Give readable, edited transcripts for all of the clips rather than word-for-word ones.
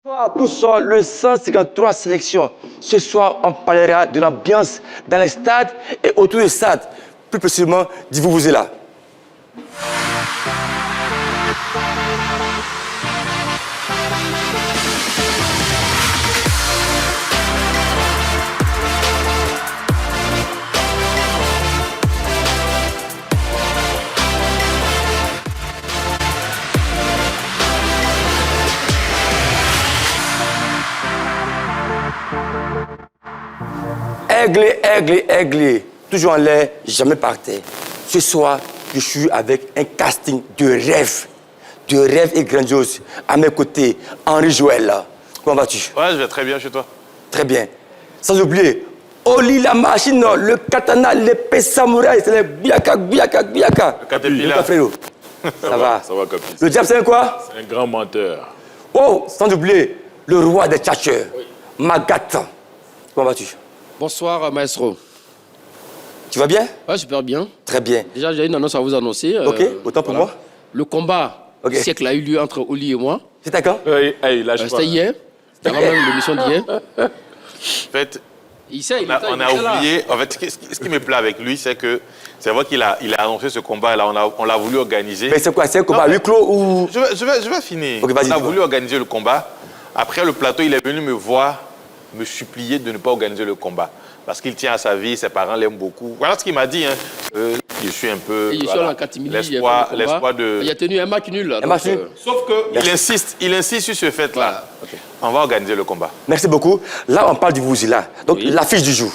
Bonsoir, bonsoir, le 153 sélection. Ce soir, on parlera de l'ambiance dans les stades et autour des stades. Plus précisément, vous êtes là. Aigle, aigle, aigle, toujours en l'air, jamais par terre. Ce soir, je suis avec un casting de rêve et grandiose. À mes côtés, Henri Joël. Comment vas-tu? Ouais, je vais très bien chez toi. Très bien. Sans oublier, Oli la machine, le katana, l'épée samouraï, c'est les biaka. Le Caterpillar. Frérot. Ça va? Ça va, Capi. Le diable, c'est quoi? C'est un grand menteur. Oh, sans oublier, le roi des tchatcheurs, Magat. Comment vas-tu? Bonsoir, maestro. Tu vas bien? Ouais, super bien. Très bien. Déjà, j'ai une annonce à vous annoncer. Ok, autant pour moi. Le combat du siècle a eu lieu entre Oli et moi. C'est à quand? Hey, lâche pas. C'était hier. C'était quand même l'émission d'hier. En fait, on a oublié. En fait, ce qui me plaît avec lui, c'est que c'est vrai qu'il a annoncé ce combat. Là, on l'a voulu organiser. Mais c'est quoi? C'est un combat à huis clos ou... Je vais finir. Okay, on a voulu organiser le combat. Après le plateau, il est venu me voir, me supplier de ne pas organiser le combat. Parce qu'il tient à sa vie, ses parents l'aiment beaucoup. Voilà ce qu'il m'a dit. Hein. Je suis un peu... Voilà, l'espoir de... Il a tenu un match nul. Là, Sauf qu'il insiste sur ce fait-là. Voilà. Okay. On va organiser le combat. Merci beaucoup. Là, on parle du Vuvuzela. Donc, oui. L'affiche du jour.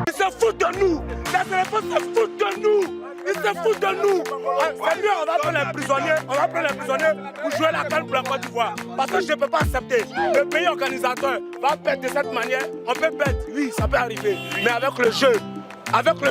Ils se foutent de nous. La sélection se fout de nous. Ils se foutent de nous. C'est mieux, on va prendre les prisonniers. Pour jouer la canne pour la Côte d'Ivoire. Parce que je ne peux pas accepter. Le pays organisateur va perdre de cette manière. On peut perdre, oui, ça peut arriver. Mais avec le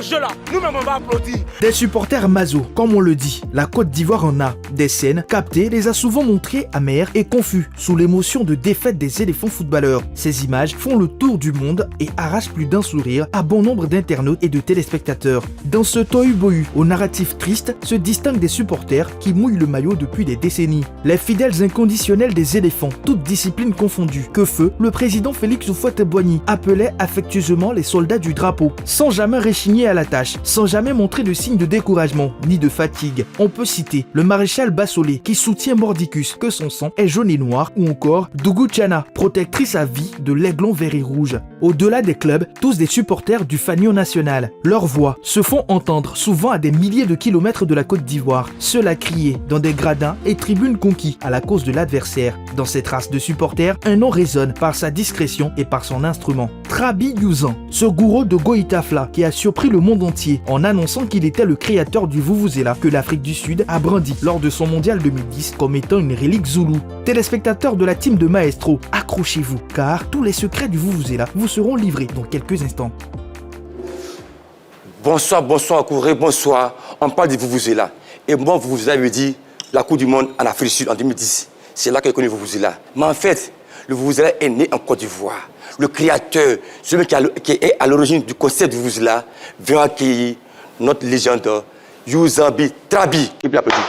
jeu là, nous-mêmes on va applaudir. Des supporters maso, comme on le dit, la Côte d'Ivoire en a. Des scènes captées les a souvent montrées amères et confus sous l'émotion de défaite des éléphants footballeurs. Ces images font le tour du monde et arrachent plus d'un sourire à bon nombre d'internautes et de téléspectateurs. Dans ce tohu-bohu au narratif triste se distinguent des supporters qui mouillent le maillot depuis des décennies. Les fidèles inconditionnels des éléphants, toutes disciplines confondues, que feu le président Félix Houphouët-Boigny appelait affectueusement les soldats du drapeau, sans jamais réchigner à la tâche, sans jamais montrer de signes de découragement ni de fatigue. On peut citer le maréchal Bassolé qui soutient Mordicus que son sang est jaune et noir, ou encore Dougou Tchana, protectrice à vie de l'aiglon vert et rouge. Au-delà des clubs, tous des supporters du Fanion national. Leurs voix se font entendre souvent à des milliers de kilomètres de la Côte d'Ivoire, seuls à crier dans des gradins et tribunes conquis à la cause de l'adversaire. Dans cette race de supporters, un nom résonne par sa discrétion et par son instrument. Trabi Youzan, ce gourou de Goïtafla qui a surpris le monde entier en annonçant qu'il était le créateur du Vuvuzela que l'Afrique du Sud a brandi lors de son mondial 2010 comme étant une relique zoulou. Téléspectateurs de la team de Maestro, accrochez-vous car tous les secrets du Vuvuzela vous seront livrés dans quelques instants. Bonsoir, Kouré, bonsoir. On parle du Vuvuzela. Et moi, Vuvuzela veut dire la Coupe du Monde en Afrique du Sud en 2010. C'est là que j'ai connu le Vuvuzela. Mais en fait, le Vuvuzela est né en Côte d'Ivoire. Le créateur, celui qui est à l'origine du concept du Vuvuzela, vient accueillir notre légende, Youzambi Trabi. Il peut applaudir.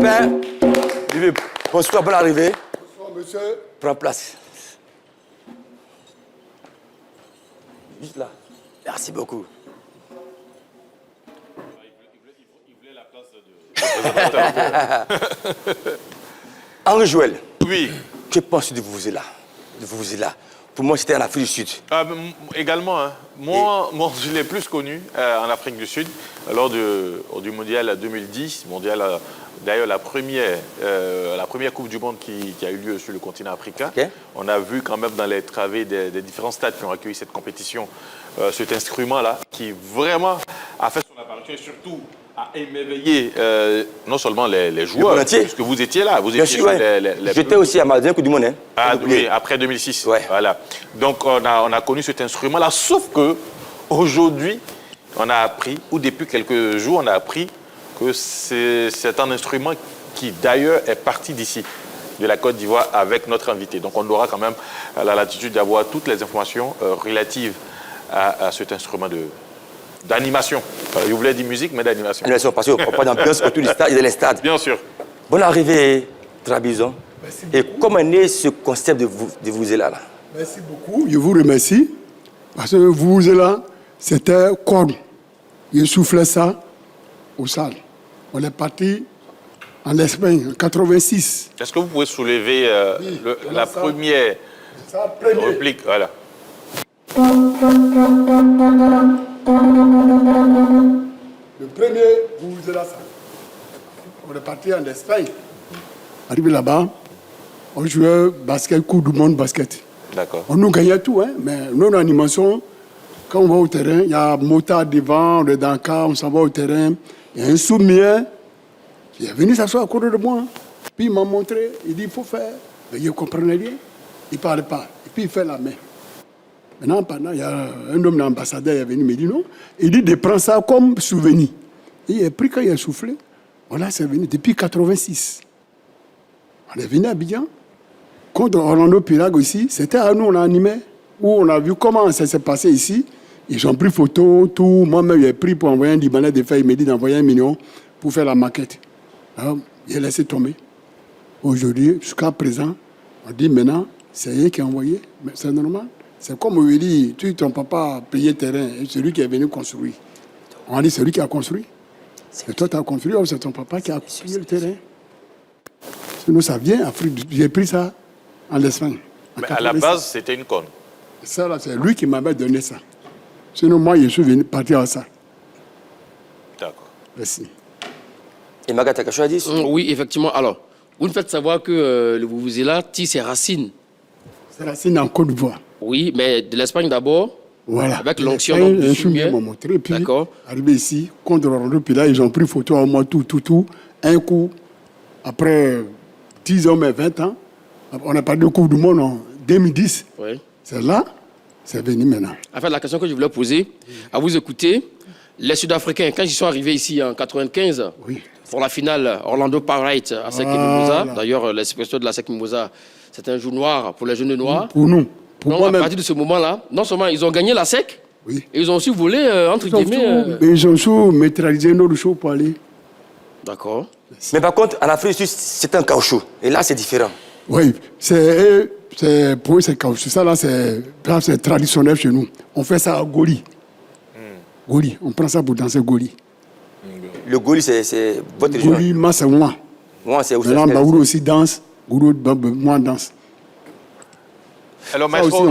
Ben, bonsoir, bonne arrivée. Bonsoir, monsieur. Prends place. Juste là. Merci beaucoup. Il voulait la place de... Henri Joël. Oui. Que penses-tu de Vuvuzela? Pour moi, c'était en Afrique du Sud. Également, hein. Moi, je l'ai plus connu en Afrique du Sud, lors du Mondial 2010. D'ailleurs, la première Coupe du Monde qui a eu lieu sur le continent africain. Okay. On a vu quand même dans les travées des différents stades qui ont accueilli cette compétition, cet instrument-là, qui vraiment a fait son apparition et surtout a émerveillé non seulement les joueurs, puisque vous étiez là. Vous étiez J'étais aussi à ma dernière Coupe du Monde. Hein. Ah, oui, après 2006. Ouais. Voilà. Donc, on a connu cet instrument-là, sauf que aujourd'hui, on a appris, ou depuis quelques jours, on a appris que c'est un instrument qui, d'ailleurs, est parti d'ici, de la Côte d'Ivoire, avec notre invité. Donc, on aura quand même la latitude d'avoir toutes les informations relatives à cet instrument d'animation. Je voulais dire musique, mais d'animation. Animation, parce qu'on parle d'ambiance autour du stade et dans les stades. Bien sûr. Bonne arrivée, Trabizon. Et comment est né ce concept de Vuvuzela là? Merci beaucoup, je vous remercie. Parce que Vuvuzela, c'était corne. Je soufflais ça au salle. On est parti en Espagne en 86. Est-ce que vous pouvez soulever la première réplique? Voilà. Le premier, Vuvuzela, ça. On est parti en Espagne. Arrivé là-bas, on jouait basket, Coupe du Monde basket. D'accord. On nous gagnait tout, hein, mais notre animation, quand on va au terrain, il y a un motard devant, on est dans le car, on s'en va au terrain. Il y a un sourd-muet qui est venu s'asseoir à côté de moi. Puis il m'a montré, il dit il faut faire. Mais je ne comprenais rien. Il ne parlait pas. Et puis il fait la main. Maintenant, il y a un homme d'ambassadeur qui est venu me dire non. Il dit de prendre ça comme souvenir. Et il a pris quand il a soufflé. Voilà, c'est venu depuis 86. On est venu à Abidjan. Contre Orlando Piragues aussi, c'était à nous, on a animé, où on a vu comment ça s'est passé ici. Ils ont pris photo, tout. Moi-même, j'ai pris pour envoyer un Libanais de faire, il m'a dit d'envoyer 1 million pour faire la maquette. Alors, il a laissé tomber. Aujourd'hui, jusqu'à présent, on dit maintenant, c'est rien qui a envoyé. Mais c'est normal. C'est comme on lui dit, ton papa a payé le terrain, et c'est lui qui est venu construire. On dit, c'est lui qui a construit. Et toi, tu as construit, ou c'est ton papa qui a payé le terrain. Sinon, ça vient, Afrique. J'ai pris ça en Espagne. Mais à la base, c'était une corne. Ça, là, c'est lui qui m'avait donné ça. Sinon, moi, je suis venu partir à ça. D'accord. Merci. Et Maga, tu as quelque chose à dire? Oui, effectivement. Alors, vous nous faites savoir que le Vuvuzela tire ses racines. C'est racine en Côte d'Ivoire. Oui, mais de l'Espagne d'abord. Voilà. Avec l'onction du fumier. m'a montré. Puis, d'accord. Arrivé ici, contre Orlando, puis là, ils ont pris photo à moi, tout. Un coup, après 10 ans, mais 20 ans, on a parlé de Coupe du Monde en 2010. Oui. C'est là, c'est venu maintenant. En fait, la question que je voulais poser, à vous écouter, les Sud-Africains, quand ils sont arrivés ici en 95, oui, pour la finale Orlando Pirates à Sec Mimosa, d'ailleurs, les supporters de la Sec Mimosa, c'était un jour noir pour les jeunes noirs. Pour nous. Pour donc, à partir de ce moment-là, non seulement ils ont gagné la SEC, oui, et ils ont aussi volé, entre guillemets... Ils ont su neutraliser notre show pour aller. D'accord. Mais par contre, en Afrique du Sud, c'est un caoutchouc. Et là, c'est différent. Oui, pour eux, c'est caoutchouc. Ça, là, c'est traditionnel chez nous. On fait ça à Goli. Goli, on prend ça pour danser Goli. Le Goli, c'est votre région. Goli, moi, c'est moi. Moi, c'est où? Maintenant, Baoulou aussi danse. Goulou, moi, danse. Alors, maestro,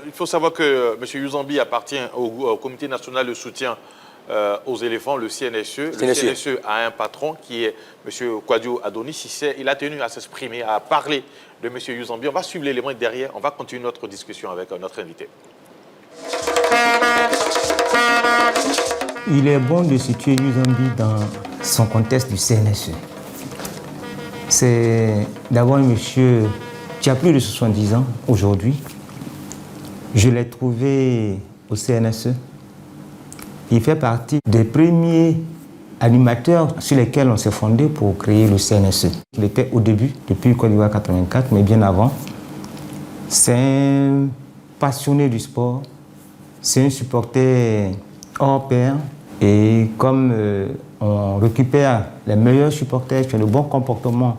il faut savoir que M. Youzambi appartient au Comité national de soutien aux éléphants, le CNSE. Le CNSE a un patron qui est M. Kwadio Adonis Cissé. Il a tenu à s'exprimer, à parler de M. Youzambi. On va suivre l'élément derrière. On va continuer notre discussion avec notre invité. Il est bon de situer Youzambi dans son contexte du CNSE. C'est d'abord un monsieur qui a plus de 70 ans aujourd'hui. Je l'ai trouvé au CNSE. Il fait partie des premiers animateurs sur lesquels on s'est fondé pour créer le CNSE. Il était au début, depuis Côte d'Ivoire 84, mais bien avant. C'est un passionné du sport. C'est un supporter hors pair. Et comme on récupère les meilleurs supporters qui ont le bon comportement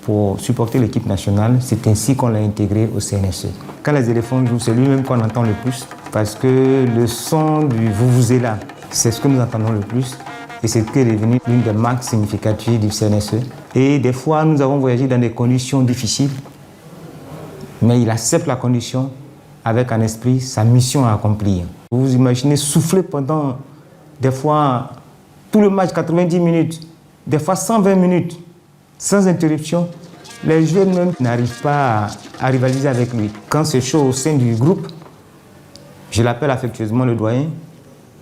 pour supporter l'équipe nationale, c'est ainsi qu'on l'a intégré au CNSE. Quand les éléphants jouent, c'est lui-même qu'on entend le plus, parce que le son du Vuvuzela, c'est ce que nous entendons le plus, et c'est ce qui est devenu l'une des marques significatives du CNSE. Et des fois, nous avons voyagé dans des conditions difficiles, mais il accepte la condition avec un esprit sa mission à accomplir. Vous vous imaginez souffler pendant des fois tout le match, 90 minutes, des fois 120 minutes, sans interruption. Les joueurs même n'arrivent pas à rivaliser avec lui. Quand c'est chaud au sein du groupe, je l'appelle affectueusement le doyen.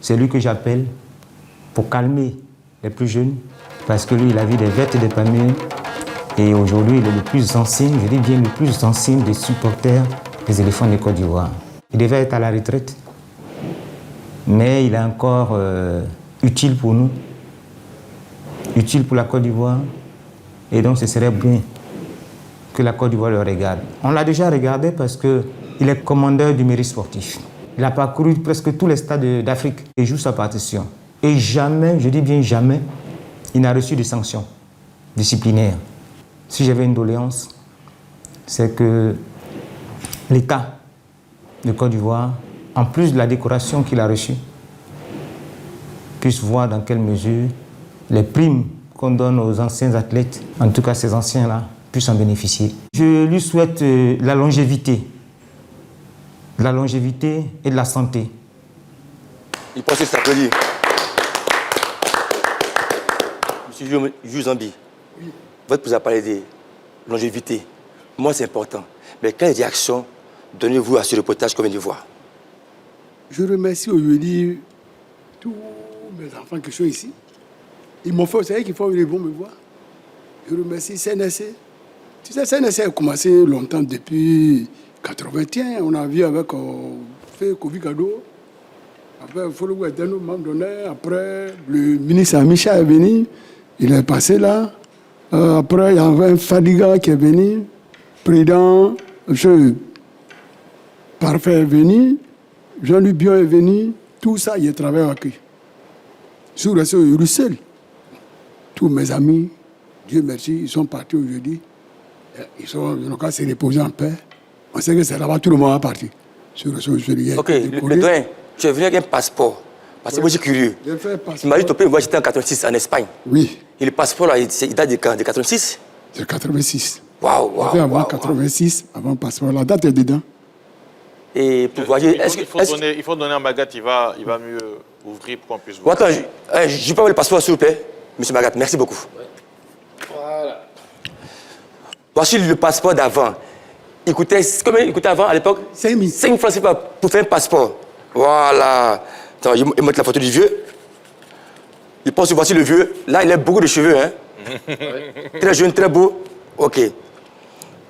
C'est lui que j'appelle pour calmer les plus jeunes, parce que lui, il a vu des vertes et des pas mûres. Et aujourd'hui, il est le plus ancien, je dis bien le plus ancien des supporters des éléphants de Côte d'Ivoire. Il devait être à la retraite, mais il est encore utile pour nous, utile pour la Côte d'Ivoire. Et donc, ce serait bien que la Côte d'Ivoire le regarde. On l'a déjà regardé parce qu'il est commandeur du mérite sportif. Il a parcouru presque tous les stades d'Afrique et joue sa partition. Et jamais, je dis bien jamais, il n'a reçu de sanctions disciplinaires. Si j'avais une doléance, c'est que l'État de Côte d'Ivoire, en plus de la décoration qu'il a reçue, puisse voir dans quelle mesure les primes qu'on donne aux anciens athlètes, en tout cas ces anciens-là, puissent en bénéficier. Je lui souhaite la longévité et de la santé. Il pense que c'est applaudi. Monsieur Jules Zambi, votre président a parlé de longévité. Moi, c'est important. Mais quelle réaction donnez-vous à ce reportage qu'on vient de voir? Je remercie aujourd'hui tous mes enfants qui sont ici. Ils m'ont fait, vous savez qu'ils vont me voir. Je remercie CNSC. Tu sais, CNSC a commencé longtemps, depuis 81. On a vu avec fait Kofi Kado. Après, il faut le voir, nos membres d'honneur. Après, le ministre Amicha est venu. Il est passé là. Après, il y avait un Fadiga qui est venu. Président, M. Parfait est venu. Jean-Luc Bion est venu. Tout ça, il travaille avec eux. Sur le sol, il est seul. Tous mes amis, Dieu merci, ils sont partis aujourd'hui. Ils n'ont qu'à se reposer en paix. On sait que c'est là-bas, tout le monde est parti. Sur le sol, ok, le doyen, tu es venu avec un passeport. Parce que moi, je suis curieux. Tu m'as dit ton premier voyage, j'étais en 86 en Espagne. Oui. Et le passeport, là, il date de 86? C'est 86. Waouh. Avant 86, avant le passeport, la date est dedans. Et pour voyager, il faut donner à Magat, il va mieux ouvrir pour qu'on puisse voir. Attends, je peux avoir le passeport, s'il vous plaît? Monsieur Magat, merci beaucoup. Voilà. Voici le passeport d'avant. Combien il coûtait avant, à l'époque? 5 000. 5 francs CFA pour faire un passeport. Voilà. Attends, je vais mettre la photo du vieux. Je pense que voici le vieux. Là, il a beaucoup de cheveux. Hein? Très jeune, très beau. OK.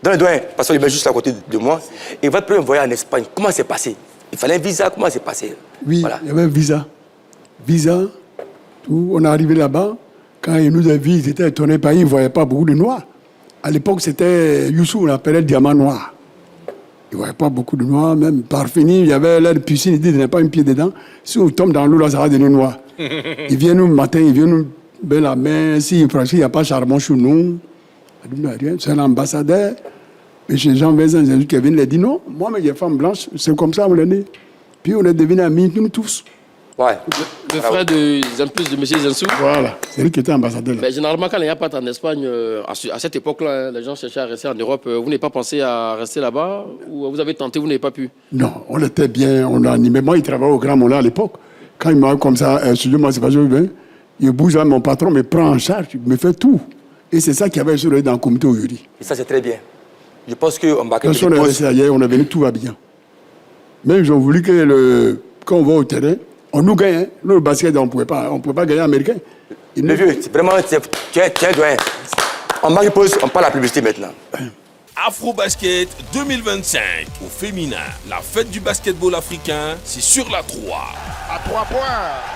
Dans le doyen, parce qu'il est juste à côté de moi. Et votre premier voyage en Espagne, comment c'est passé? Il fallait un visa, comment c'est passé? Oui, voilà. Il y avait un visa. Visa, tout. On est arrivé là-bas. Quand ils nous avaient vus, ils étaient étonnés parce qu'ils ne voyaient pas beaucoup de noirs. À l'époque, c'était Youssou, on l'appelait diamant noir. Ils ne voyaient pas beaucoup de noirs, même par fini, il y avait l'air de piscine, ils disaient, il n'y a pas un pied dedans. Si on tombe dans l'eau, là, ça va devenir noir. Ils viennent nous le matin, ils viennent nous baigner la main. S'il n'y a pas de charbon chez nous, c'est l'ambassadeur. Et chez Jean-Vincent Jésus qui est venu, il a dit non, moi, mais il y a femme blanche, c'est comme ça, on l'a dit. Puis on est devenus amis, nous tous. Ouais. Le frère de Zampus de M. Zensou. Voilà, c'est lui qui était ambassadeur là. Mais généralement, quand il n'y a pas en Espagne, à cette époque-là, les gens cherchaient à rester en Europe. Vous n'avez pas pensé à rester là-bas? Ou vous avez tenté, vous n'avez pas pu? Non, on était bien, on a animé. Moi, il travaillait au Grand Moulin à l'époque. Quand il m'a comme ça, excusez-moi, c'est pas bien. Il bouge là, mon patron me prend en charge, il me fait tout. Et c'est ça qu'il y avait sur dans le comité aujourd'hui. Et ça, c'est très bien. Je pense qu'on va... Quand on est resté ailleurs, on est venu, tout va bien. Mais ils ont voulu que quand on va au terrain, on nous gagne. Nous, le basket, on ne pouvait pas gagner américain. Le vieux, vraiment, tu es doyen. On marque une pause, on parle de la publicité maintenant. Afro-Basket 2025 au féminin. La fête du basketball africain, c'est sur la 3. À 3 points.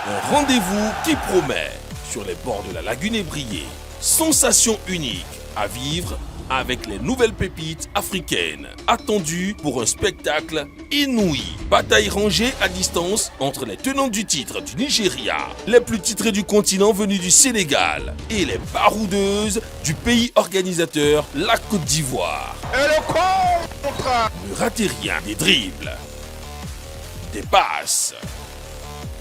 Un rendez-vous qui promet sur les bords de la lagune ébriée. Sensation unique à vivre avec les nouvelles pépites africaines. Attendues pour un spectacle inouï. Bataille rangée à distance entre les tenants du titre du Nigeria, les plus titrés du continent venus du Sénégal et les baroudeuses du pays organisateur, la Côte d'Ivoire. Et le contre. Ne ratez rien, des dribbles, des passes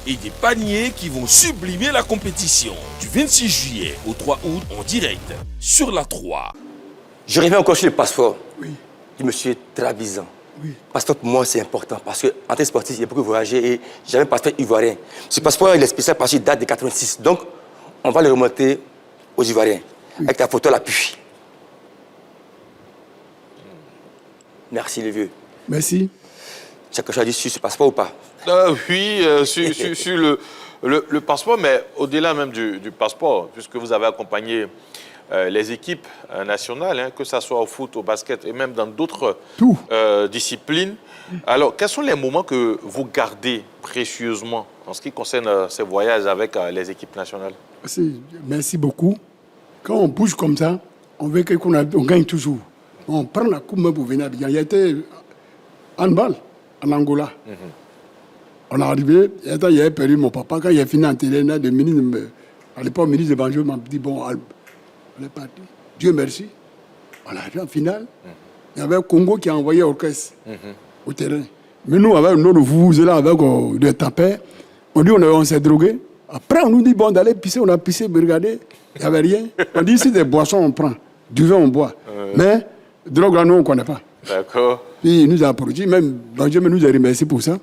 et des paniers qui vont sublimer la compétition. Du 26 juillet au 3 août en direct sur la 3. Je reviens encore sur le passeport du monsieur Trabizan. Oui. Passeport pour moi, c'est important parce qu'en tant que sportif, j'ai beaucoup voyagé et j'avais un passeport ivoirien. Ce passeport, il est spécial parce qu'il date de 86. Donc, on va le remonter aux Ivoiriens avec ta photo à l'appui. Merci, les vieux. Merci. Tu as quelque chose à dire sur ce passeport ou pas? Oui, sur le passeport, mais au-delà même du passeport, puisque vous avez accompagné les équipes nationales, hein, que ce soit au foot, au basket et même dans d'autres disciplines. Alors, quels sont les moments que vous gardez précieusement en ce qui concerne ces voyages avec les équipes nationales? Merci beaucoup. Quand on bouge comme ça, on veut qu'on gagne toujours. On prend la coupe pour venir à Abidjan. Il y a été handball en Angola. On est arrivé, il y avait perdu mon papa. Quand il a fini en télé, à l'époque, le ministre de Banjo m'a dit, bon, on est parti. Dieu merci. On est arrivé en finale. Il y avait le Congo qui a envoyé l'orchestre au terrain. Mais nous, avec notre là avec des tapets, on dit on s'est drogué. Après, on nous dit, bon, d'aller pisser, on a pissé, mais regardez, il n'y avait rien. On dit, si des boissons, on prend. Du vin, on boit. Mais, drogue, là, nous, on ne connaît pas. D'accord. Puis, il nous a produit, même Banjo nous a remercié pour ça.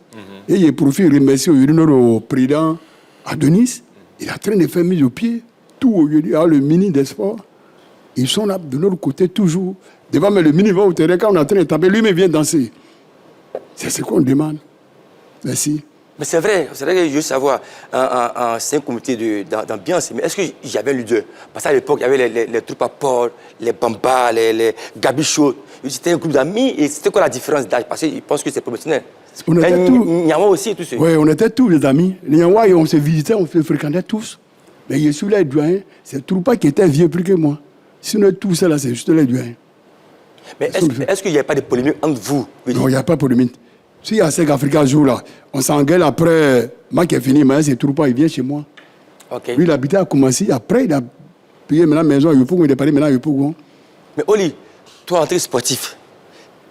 Et il profite de remercier notre président Adonis. Il a train de faire mise au pied. Tout aujourd'hui, le ministre des Sports, ils sont là de notre côté toujours. Devant, mais le ministre va au terrain, quand on est en train de taper, lui-même vient danser. C'est ce qu'on demande. Merci. Mais c'est vrai que je veux savoir, c'est un comité d'ambiance, mais est-ce qu'il y avait un leader? Parce qu'à l'époque, il y avait les troupes à port, les bambas, les gabichos. C'était un groupe d'amis, et c'était quoi la différence d'âge? Parce qu'ils pensent que c'est professionnel. On était tous. Nyawa aussi, tous ceux. Oui, on était tous les amis. Les Nyawa, on se visitait, on se fréquentait tous. Mais je suis les doyens, c'est Troupa qui était vieux plus que moi. Sinon, tout ça là, c'est juste les doyens. Mais est-ce qu'il n'y a pas de polémique entre vous? Non, il n'y a pas de polémique. Si il y a 5 Africains jour là, on s'engueule après, moi qui ai fini, mais c'est Troupa, il vient chez moi. Okay. Lui, il habitait à Koumassi, après, il a payé maintenant la maison à Yopougon, il est parti maintenant à Yopougon. Mais Oli, toi, en tant que sportif,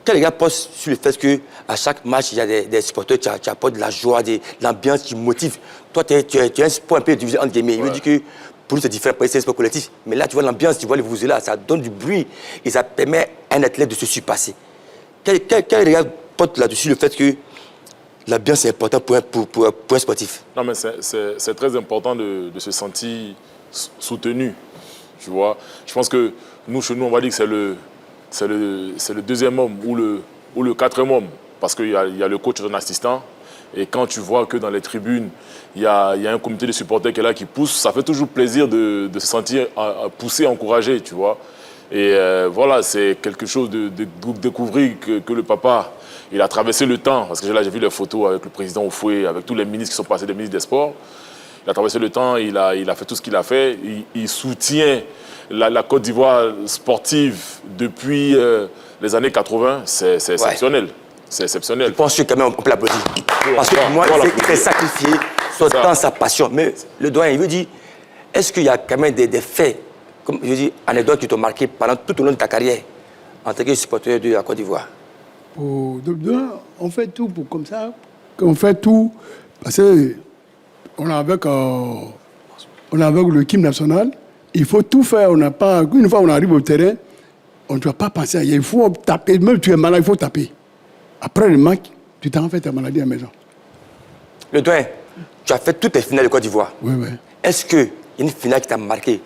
quel gars pense sur le fait qu'à chaque match, il y a des supporters qui apportent de la joie, de l'ambiance, qui motive? Toi, tu es un sport un peu divisé entre guillemets. Il veut dire que pour nous, c'est différent, c'est un sport collectif. Mais là, tu vois l'ambiance, tu vois les vuvuzelas, ça donne du bruit et ça permet à un athlète de se surpasser. Quel regard porte là-dessus le fait que l'ambiance est importante pour un sportif? Non, mais c'est très important de se sentir soutenu, tu vois. Je pense que nous, chez nous, on va dire que c'est le deuxième homme ou le quatrième homme, parce qu'il y a le coach et un assistant. Et quand tu vois que dans les tribunes, il y a un comité de supporters qui est là, qui pousse, ça fait toujours plaisir de se sentir poussé, encouragé, tu vois. Et voilà, c'est quelque chose de découvrir que le papa, il a traversé le temps, parce que là, j'ai vu les photos avec le président Oufoué, avec tous les ministres qui sont passés, des ministres des Sports. Il a traversé le temps, il a fait tout ce qu'il a fait. Il soutient la Côte d'Ivoire sportive depuis les années 80. C'est exceptionnel. C'est exceptionnel. Je pense que quand même, on peut l'applaudir. Parce que pour moi, il s'est sacrifié son temps, sa passion. Mais le doyen, il veut dire, est-ce qu'il y a quand même des faits, comme je dis, anecdotes qui t'ont marqué pendant tout au long de ta carrière en tant que supporter de la Côte d'Ivoire? On fait tout pour comme ça. On fait tout parce qu'on est avec l'équipe nationale. Il faut tout faire. Une fois qu'on arrive au terrain, on ne doit pas penser à rien. Il faut taper. Même si tu es malade, il faut taper. Après le match, tu t'en fais ta maladie à la maison. Le doyen, tu as fait toutes les finales de Côte d'Ivoire. Oui, oui. Est-ce qu'il y a une finale qui t'a marqué?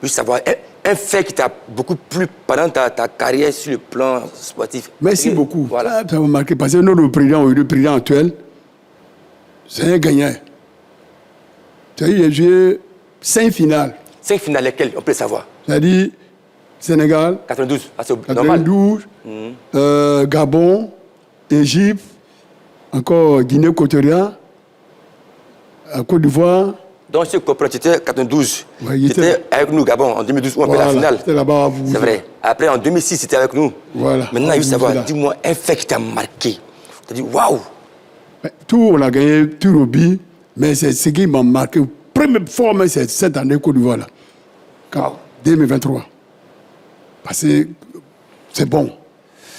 Je veux savoir, un fait qui t'a beaucoup plu pendant ta carrière sur le plan sportif. Merci beaucoup. Voilà. Ça m'a marqué parce que notre président actuel, c'est un gagnant. C'est-à-dire, il a joué 5 finales. 5 finales, lesquelles on peut savoir? C'est-à-dire, Sénégal, 92, c'est normal. 92, Gabon, Égypte, encore Guinée Équatoriale, Côte d'Ivoire. Donc, ce copain, tu étais 92. Ouais, il était avec nous, Gabon, en 2012, où on fait la finale. C'était là-bas à vous. C'est vrai. Après, en 2006, c'était avec nous. Voilà. Maintenant, il veut savoir, dis-moi, un fait qui t'a marqué. Tu as dit, waouh! Tout, on a gagné, tout rugby, mais c'est ce qui m'a marqué. Première fois, c'est cette année Côte d'Ivoire, là. Wow. 2023. Parce que c'est bon.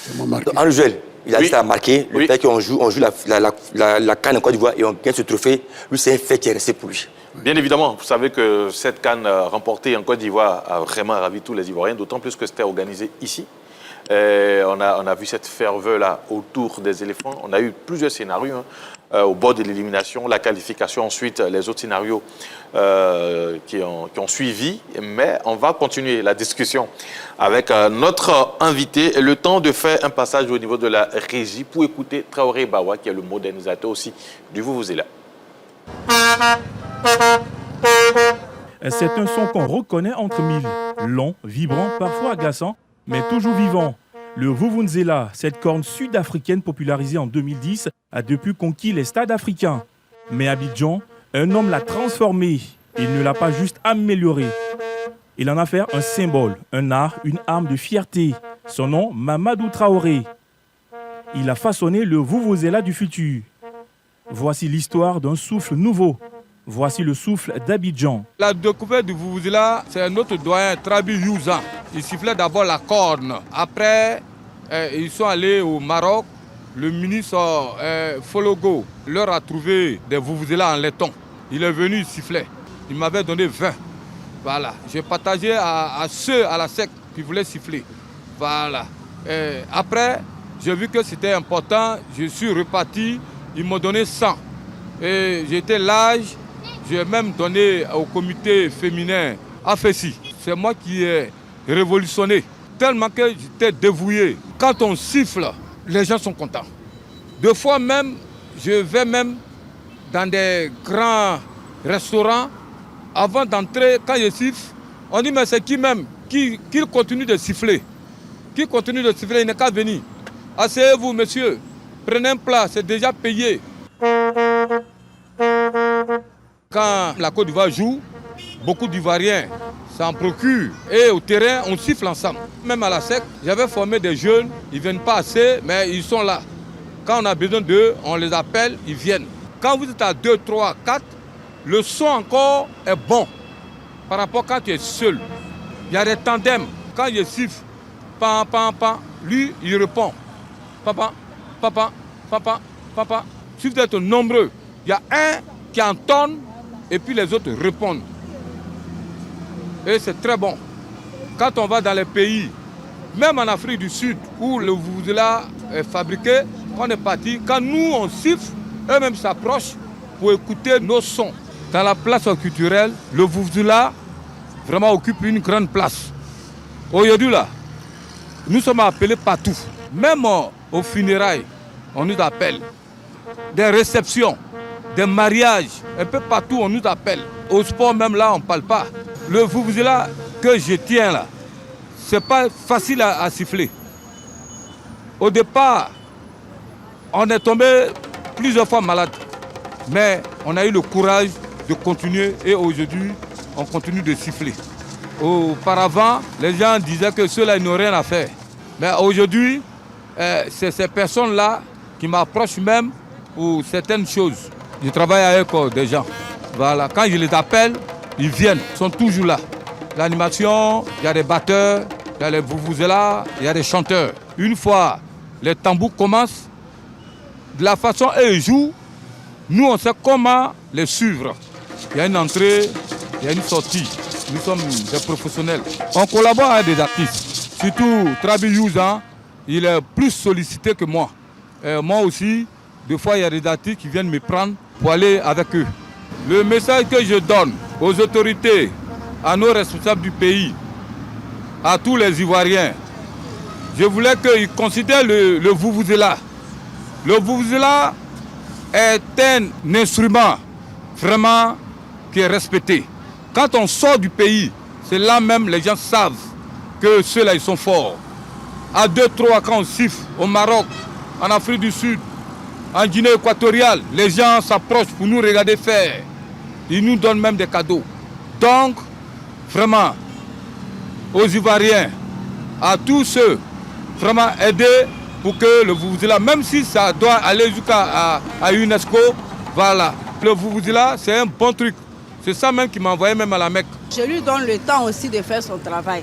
Ça m'a marqué. Henri Joël, il a dit ça a marqué. Le fait qu'on joue la CAN en Côte d'Ivoire et on gagne ce trophée, lui, c'est un fait qui est resté pour lui. Bien évidemment, vous savez que cette CAN remportée en Côte d'Ivoire a vraiment ravi tous les Ivoiriens, d'autant plus que c'était organisé ici, On a vu cette ferveur-là autour des éléphants. On a eu plusieurs scénarios au bord de l'élimination, la qualification, ensuite les autres scénarios qui ont suivi. Mais on va continuer la discussion avec notre invité. Le temps de faire un passage au niveau de la régie pour écouter Traoré Bawa, qui est le modernisateur aussi du Vuvuzela. C'est un son qu'on reconnaît entre mille. Long, vibrant, parfois agaçant, mais toujours vivant. Le Vuvuzela, cette corne sud-africaine popularisée en 2010, a depuis conquis les stades africains. Mais Abidjan, un homme l'a transformé. Il ne l'a pas juste amélioré. Il en a fait un symbole, un art, une arme de fierté. Son nom, Mamadou Traoré. Il a façonné le Vuvuzela du futur. Voici l'histoire d'un souffle nouveau. Voici le souffle d'Abidjan. La découverte du Vuvuzela, c'est notre doyen Trabi Youza. Il sifflait d'abord la corne. Après, ils sont allés au Maroc. Le ministre Fologo leur a trouvé des Vuvuzela en laiton. Il est venu, il sifflait. Il m'avait donné 20. Voilà. J'ai partagé à ceux à la SEC qui voulaient siffler. Voilà. Après, j'ai vu que c'était important. Je suis reparti. Ils m'ont donné 100. Et j'étais large. J'ai même donné au comité féminin AFESI. C'est moi qui ai révolutionné. Tellement que j'étais dévoué. Quand on siffle, les gens sont contents. Deux fois même, je vais même dans des grands restaurants. Avant d'entrer, quand je siffle, on dit mais c'est qui même qu'il continue de siffler. Qui continue de siffler, il n'est qu'à venir. Asseyez-vous, monsieur. Prenez un plat, c'est déjà payé. Quand la Côte d'Ivoire joue, beaucoup d'Ivoiriens s'en procurent. Et au terrain, on siffle ensemble. Même à la SEC, j'avais formé des jeunes, ils ne viennent pas assez, mais ils sont là. Quand on a besoin d'eux, on les appelle, ils viennent. Quand vous êtes à 2, 3, 4, le son encore est bon. Par rapport à quand tu es seul. Il y a des tandems. Quand il siffle, pam, pam, pam, lui, il répond. Papa, papa, papa, papa. Si vous êtes nombreux, il y a un qui entonne et puis les autres répondent. Et c'est très bon. Quand on va dans les pays, même en Afrique du Sud, où le Vuvuzela est fabriqué, on est parti, quand nous on siffle, eux-mêmes s'approchent pour écouter nos sons. Dans la place culturelle, le Vuvuzela vraiment occupe une grande place. Aujourd'hui là, nous sommes appelés partout. Même aux funérailles, on nous appelle. Des réceptions, des mariages, un peu partout on nous appelle. Au sport même là, on ne parle pas. Le Vuvuzela que je tiens là, c'est pas facile à siffler. Au départ, on est tombé plusieurs fois malade. Mais on a eu le courage de continuer et aujourd'hui, on continue de siffler. Auparavant, les gens disaient que ceux-là n'ont rien à faire. Mais aujourd'hui, c'est ces personnes-là qui m'approchent même pour certaines choses. Je travaille avec des gens. Voilà. Quand je les appelle, ils viennent, ils sont toujours là. L'animation, il y a des batteurs, il y a les Vuvuzela, il y a des chanteurs. Une fois les tambours commencent, de la façon dont ils jouent, nous on sait comment les suivre. Il y a une entrée, il y a une sortie. Nous sommes des professionnels. On collabore avec des artistes. Surtout Trabi Youza, il est plus sollicité que moi. Moi aussi, des fois il y a des artistes qui viennent me prendre pour aller avec eux. Le message que je donne aux autorités, à nos responsables du pays, à tous les Ivoiriens, je voulais qu'ils considèrent le Vuvuzela. Le Vuvuzela est un instrument vraiment qui est respecté. Quand on sort du pays, c'est là même les gens savent que ceux-là ils sont forts. À 2, 3, quand on siffle au Maroc, en Afrique du Sud, en Guinée équatoriale, les gens s'approchent pour nous regarder faire. Ils nous donnent même des cadeaux. Donc, vraiment, aux Ivoiriens, à tous ceux, vraiment aider pour que le Vuvuzela, même si ça doit aller jusqu'à UNESCO, voilà. Le Vuvuzela, c'est un bon truc. C'est ça même qui m'a envoyé même à la Mecque. Je lui donne le temps aussi de faire son travail.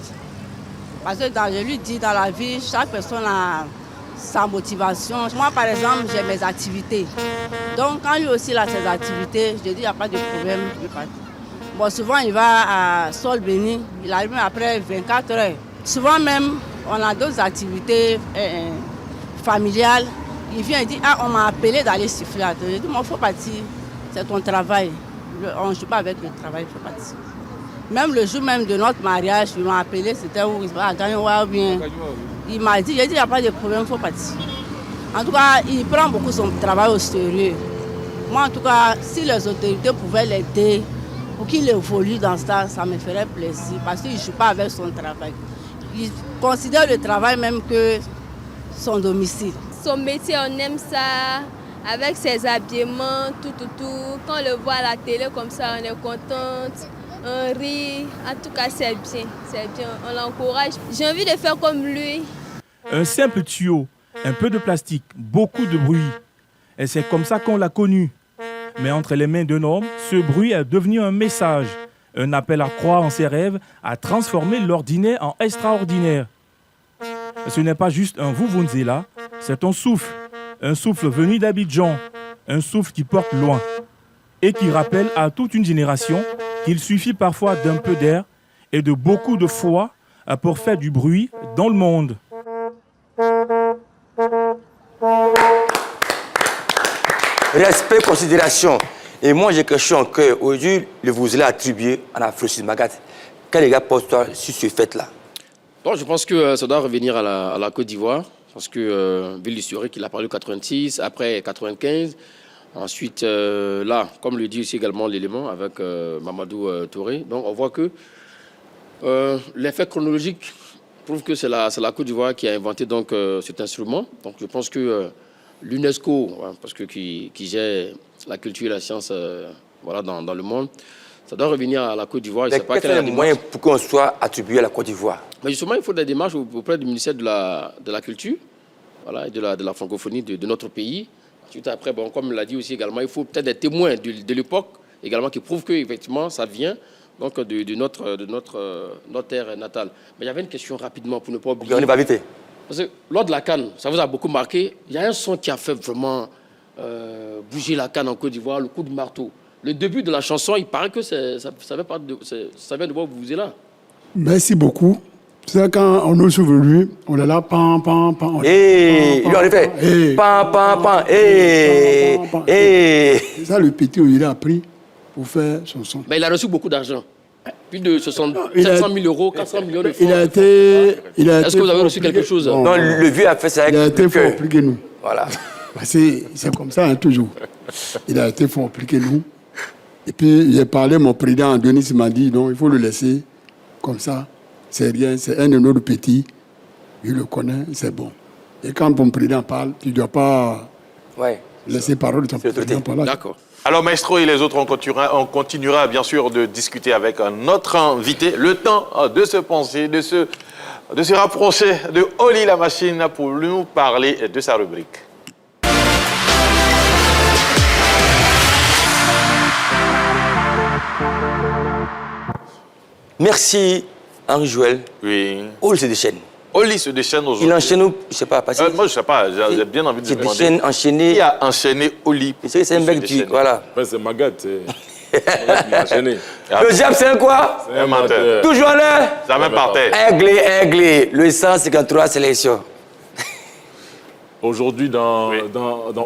Parce que je lui dis, dans la vie, chaque personne a sa motivation. Moi, par exemple, j'ai mes activités. Donc, quand lui aussi a ses activités, je dis, il n'y a pas de problème. Bon, souvent, il va à Sol Béni. Il arrive après 24 heures. Souvent même, on a d'autres activités familiales. Il vient et dit, ah, on m'a appelé d'aller siffler. Je dis, il faut partir, c'est ton travail. On ne joue pas avec le travail, il faut partir. Même le jour même de notre mariage, il m'a appelé, c'était où il va gagner ou bien. Il m'a dit, j'ai dit, il n'y a pas de problème, il faut partir. En tout cas, il prend beaucoup son travail au sérieux. Moi, en tout cas, si les autorités pouvaient l'aider pour qu'il évolue dans ça, ça me ferait plaisir parce qu'il ne joue pas avec son travail. Il considère le travail même que son domicile. Son métier, on aime ça, avec ses habillements, tout. Quand on le voit à la télé comme ça, on est contente, on rit. En tout cas, c'est bien, on l'encourage. J'ai envie de faire comme lui. Un simple tuyau, un peu de plastique, beaucoup de bruit. Et c'est comme ça qu'on l'a connu. Mais entre les mains d'un homme, ce bruit est devenu un message, un appel à croire en ses rêves, à transformer l'ordinaire en extraordinaire. Ce n'est pas juste un vuvuzela, c'est un souffle venu d'Abidjan, un souffle qui porte loin et qui rappelle à toute une génération qu'il suffit parfois d'un peu d'air et de beaucoup de foi pour faire du bruit dans le monde. Respect, considération. Et moi, j'ai quelque chose en cœur. Aujourd'hui, le vuvuzela attribué en Afro-Sud Magat. Quel regard porte-toi sur ce fait-là? Bon, je pense que ça doit revenir à la Côte d'Ivoire. Parce que, vu l'historique, il a parlé de 86, après 95. Ensuite, là, comme le dit aussi également l'élément avec Mamadou Touré. Donc, on voit que l'effet chronologique prouve que c'est la Côte d'Ivoire qui a inventé donc, cet instrument. Donc, je pense que l'UNESCO, parce que qui gère la culture et la science voilà, dans le monde, ça doit revenir à la Côte d'Ivoire. Quels sont les moyens pour qu'on soit attribué à la Côte d'Ivoire? Mais justement, il faut des démarches auprès du ministère de la Culture, voilà, et de la francophonie de notre pays. Ensuite, après, bon, comme l'a dit aussi également, il faut peut-être des témoins de l'époque également qui prouvent qu'effectivement, ça vient donc, de notre terre natale. Mais j'avais une question rapidement pour ne pas oublier. On va vite. Parce que lors de la CAN, ça vous a beaucoup marqué. Il y a un son qui a fait vraiment bouger la CAN en Côte d'Ivoire, le coup de marteau. Le début de la chanson, il paraît que ça vient de voir vous là. Merci beaucoup. C'est quand on nous s'ouvre lui, on est là, pam. Et il en effet, pam. C'est ça le petit où il a appris pour faire son son. Mais il a reçu beaucoup d'argent. Plus de 700 000 euros, 400 millions de francs. Est-ce que vous avez reçu quelque chose? Non, le vieux a fait ça avec il a été fort plus que nous. Voilà. C'est comme ça, hein, toujours. Il a été fort plus que nous. Et puis, j'ai parlé, mon président, Denis, m'a dit, non, il faut le laisser comme ça. C'est rien, c'est un de nos petits. Il le connaît, c'est bon. Et quand ton président parle, tu ne dois pas laisser parole de ton président parler. D'accord. Alors, Maestro et les autres, on continuera bien sûr de discuter avec notre invité. Le temps de se penser, de se rapprocher de Oli la machine pour nous parler de sa rubrique. Merci, Henri-Joël. Oui. Oli se déchaîne. Oli se déchaîne aujourd'hui. Il enchaîne, je ne sais pas, parce que... moi, je ne sais pas, j'ai bien envie de se demander. déchaîne, enchaîné. Qui a enchaîné Oli? C'est un mec du... Voilà. C'est Magat. Il a enchaîné. Le diable, c'est un quoi? C'est un menteur. Toujours en l'air. Ça même partait. Aiglé. Le 153 sélections. Aujourd'hui, dans